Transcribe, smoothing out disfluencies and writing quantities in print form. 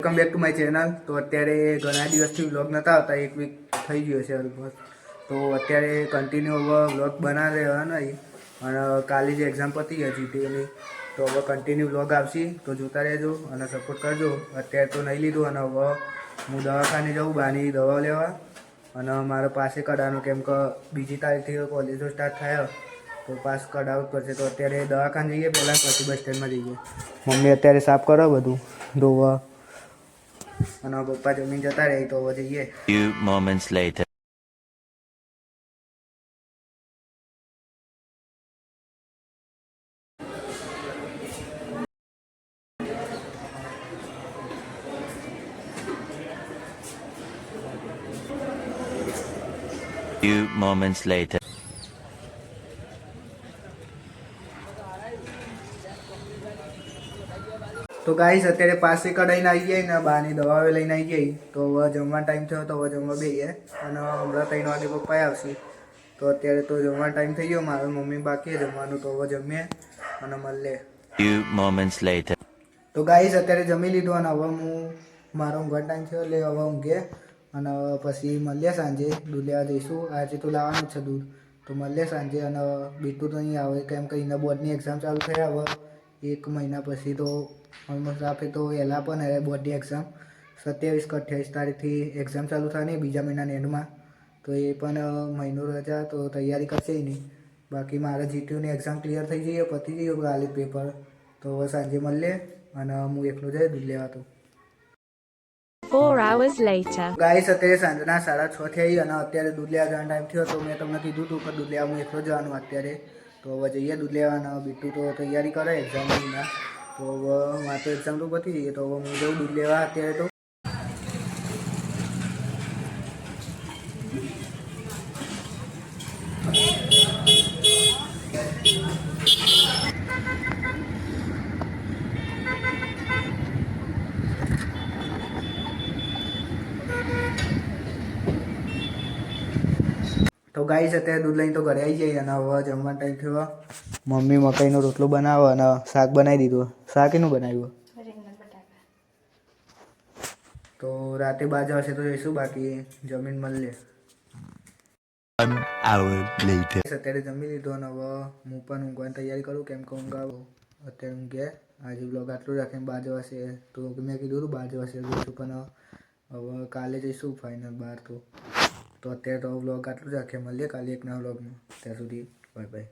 Welcome back to my channel. તો અત્યારે ઘણા દિવસથી વ્લોગ નહોતા આવતા, એક વીક થઈ ગયો છે ઓલમોસ્ટ. તો અત્યારે કન્ટિન્યુ હવે વ્લોગ બનાવી રહ્યા નહીં, અને કાલે જે એક્ઝામ પતી ગઈ જીટીની, તો હવે કન્ટિન્યુ વ્લોગ આવશે. તો જોતા રહેજો અને સપોર્ટ કરજો. અત્યારે તો નહીં લીધું, અને હવે હું દવાખાને જાઉં બાની દવા લેવા, અને મારા પાસે કઢાવવાનું, કેમ કે બીજી તારીખથી કોલેજો સ્ટાર્ટ થયા, તો પાસ કઢાવવું પડશે. તો અત્યારે દવાખાને જઈએ પહેલાં, પછી બસ સ્ટેન્ડમાં જઈએ. મમ્મી અત્યારે સાફ કરો બધું ધોવા, અને પપ્પા જમીન જતા રહે તો હવે જઈએ. Few moments later. Few moments later. તો ગાઈસ અત્યારે પાસે કઢાઈને આવી જાય ને બાની દવાઓ લઈને આવી જાય. તો હવે જમવાનો ટાઈમ થયો, તો હવે જમવા બેસીએ. અને હમણાં 3 વાગે પપ્પા આવશે. તો અત્યારે તો જમવાનો ટાઈમ થઈ ગયો, મારા મમ્મી બાકી જમવાનું, તો હવે જમીએ અને મળીએ. Few moments later. તો ગાઈસ અત્યારે જમી લીધું, અને હવે હું મારો ઊંઘવાનો ટાઈમ થયો એટલે હવે ઊંઘે, અને પછી મળીએ સાંજે. દૂધ લેવા જઈશું, આજે તો લાવવાનું છે દૂધ. તો મળીએ સાંજે. અને બીટું તો નહીં આવે, કેમ કે એના બોર્ડની એક્ઝામ ચાલુ થયા હવે 1 મહિના પછી. તો ઓલમોસ્ટ આપણે તો વહેલા પણ બોર્ડની એક્ઝામ 27 કે 28 તારીખથી એક્ઝામ ચાલુ થવાની બીજા મહિનાના એન્ડમાં. તો એ પણ મહિનો રજા, તો તૈયારી કરશે નહીં. બાકી મારે જીટીયુની એક્ઝામ ક્લિયર થઈ જઈએ, પતી ગયું કાલે પેપર. તો હવે સાંજે મળીએ, અને હું એકલો જઈએ દૂધ લેવા. તો 4 hours later. ગાઈસ અત્યારે સાંજના 6:30 થઈ, અને અત્યારે દૂધ લેવા જવાનો ટાઈમ થયો. તો મેં તમને કીધું હતું કે દૂધ લેવા હું એકલો જવાનું અત્યારે. તો હવે જઈએ દૂધ લેવાના. બીટું તો તૈયારી કરે એક્ઝામની. તો હવે મારે તો એક્ઝામ તો પતી જઈએ, તો હવે હું જઉં દૂધ લેવા અત્યારે. તો ગાઈસ અત્યારે દૂધ લઈને તો ઘરે આવી જઈએ, અને હવે જમવાનો ટાઈમ થયો. મમ્મી મકાઈનો રોટલો બનાવો અને શાક બનાવી દીધું. શાક એનું બનાવ્યું? તો રાતે 12 વાગે તો જઈશું, બાકી જમીન મળીએ. 1 hour later. અત્યારે જમી લીધું, અને હવે હું પણ ઊંઘવાની તૈયારી કરું, કેમ કે ઊંઘ આવું. અત્યારે ઊંઘે. આજે બ્લોગ આટલું રાખીને 12 વાગે, તો મેં કીધું હતું 12 વાગે જઈશું, પણ હવે કાલે જઈશું ફાઇનલ 12. તો અત્યારે તો બ્લોગ આટલું જ રાખીએ. મળીએ કાલે એક નવા બ્લોગમાં. ત્યાં સુધી બાય બાય.